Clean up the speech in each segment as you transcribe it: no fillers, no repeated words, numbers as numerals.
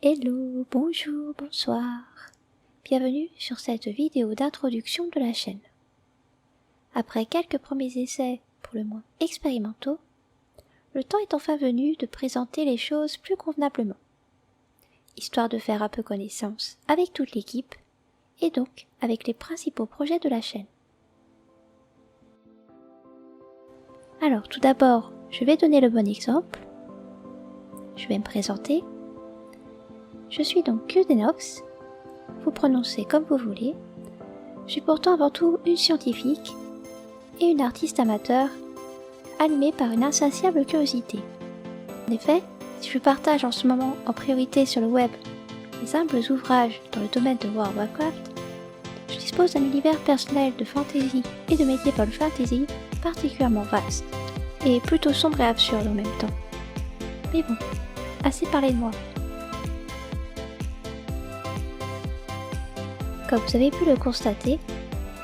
Hello, bonjour, bonsoir. Bienvenue sur cette vidéo d'introduction de la chaîne. Après quelques premiers essais, pour le moins expérimentaux, le temps est enfin venu de présenter les choses plus convenablement, histoire de faire un peu connaissance avec toute l'équipe et donc avec les principaux projets de la chaîne. Alors tout d'abord, je vais donner le bon exemple. Je vais me présenter. Je suis donc Qdenox, vous prononcez comme vous voulez. Je suis pourtant avant tout une scientifique et une artiste amateur animée par une insatiable curiosité. En effet, si je partage en ce moment en priorité sur le web les humbles ouvrages dans le domaine de World of Warcraft, je dispose d'un univers personnel de fantasy et de medieval fantasy particulièrement vaste et plutôt sombre et absurde en même temps. Mais bon, assez parlé de moi. Comme vous avez pu le constater,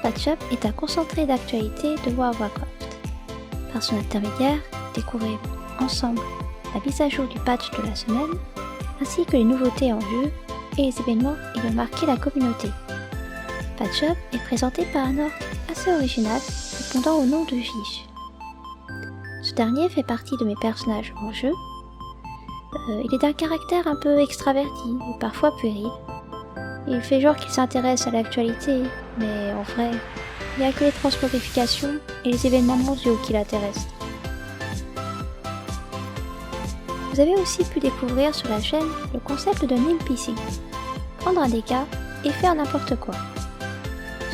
PatchUp est un concentré d'actualité de World of Warcraft. Par son intermédiaire, découvrez ensemble la mise à jour du patch de la semaine, ainsi que les nouveautés en jeu et les événements ayant marqué la communauté. PatchUp est présenté par un orc assez original, répondant au nom de Vish. Ce dernier fait partie de mes personnages en jeu. Il est d'un caractère un peu extraverti et parfois puéril. Il fait genre qu'il s'intéresse à l'actualité, mais en vrai, il n'y a que les transmogrifications et les événements mondiaux qui l'intéressent. Vous avez aussi pu découvrir sur la chaîne le concept de NPC, prendre un dégât et faire n'importe quoi.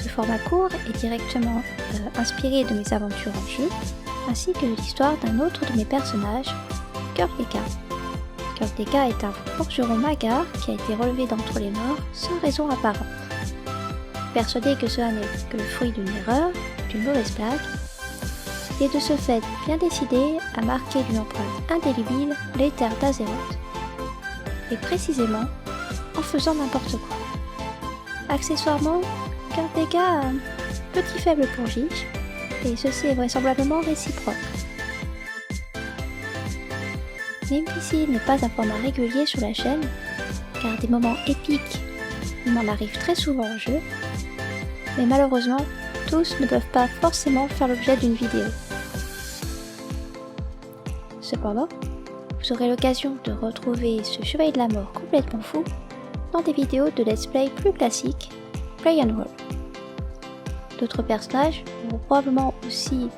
Ce format court est directement inspiré de mes aventures en jeu, ainsi que de l'histoire d'un autre de mes personnages, Kurtleka. Kurtleka est un forgeron magar qui a été relevé d'entre les morts sans raison apparente. Persuadé que cela n'est que le fruit d'une erreur, d'une mauvaise blague, il est de ce fait bien décidé à marquer d'une empreinte indélébile les terres d'Azeroth, et précisément en faisant n'importe quoi. Accessoirement, Kurtleka a un petit faible pour Vish, et ceci est vraisemblablement réciproque. NPC n'est pas un format régulier sur la chaîne, car des moments épiques, il m'en arrive très souvent en jeu, mais malheureusement, tous ne peuvent pas forcément faire l'objet d'une vidéo. Cependant, vous aurez l'occasion de retrouver ce chevalier de la mort complètement fou dans des vidéos de let's play plus classiques, Play and Roll. D'autres personnages auront probablement aussi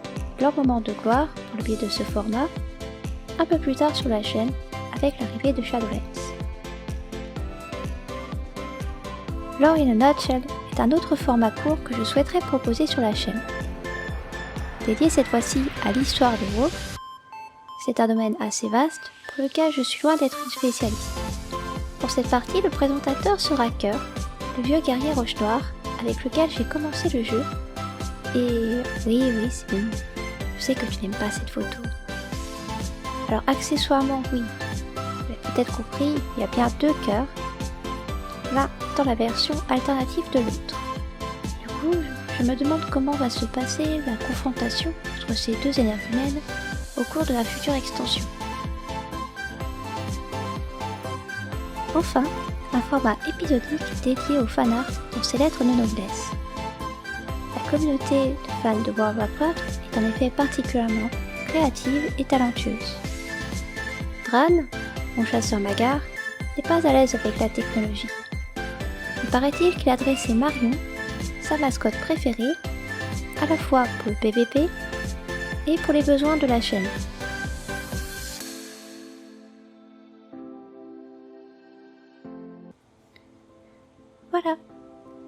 leur moment de gloire pour le biais de ce format, un peu plus tard sur la chaîne avec l'arrivée de Shadowlands. Lore in a Nutshell est un autre format court que je souhaiterais proposer sur la chaîne. Dédié cette fois-ci à l'histoire de WoW, c'est un domaine assez vaste pour lequel je suis loin d'être une spécialiste. Pour cette partie, le présentateur sera Cœur, le vieux guerrier roche noire avec lequel j'ai commencé le jeu. Et oui, c'est bon, je sais que tu n'aimes pas cette photo. Alors accessoirement oui, vous avez peut-être compris, il y a bien deux cœurs, l'un dans la version alternative de l'autre. Du coup, je me demande comment va se passer la confrontation entre ces deux énergumènes au cours de la future extension. Enfin, un format épisodique dédié aux fanarts dans ses lettres de noblesse. La communauté de fans de World of Warcraft est en effet particulièrement créative et talentueuse. Dran, mon chasseur magar, n'est pas à l'aise avec la technologie. Il paraît-il qu'il a dressé Marion, sa mascotte préférée, à la fois pour le PVP et pour les besoins de la chaîne. Voilà,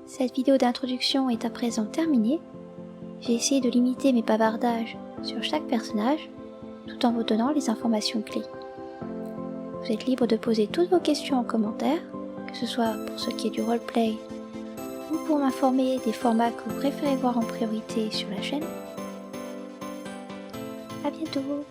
cette vidéo d'introduction est à présent terminée. J'ai essayé de limiter mes bavardages sur chaque personnage, tout en vous donnant les informations clés. Vous êtes libre de poser toutes vos questions en commentaire, que ce soit pour ce qui est du roleplay ou pour m'informer des formats que vous préférez voir en priorité sur la chaîne. À bientôt!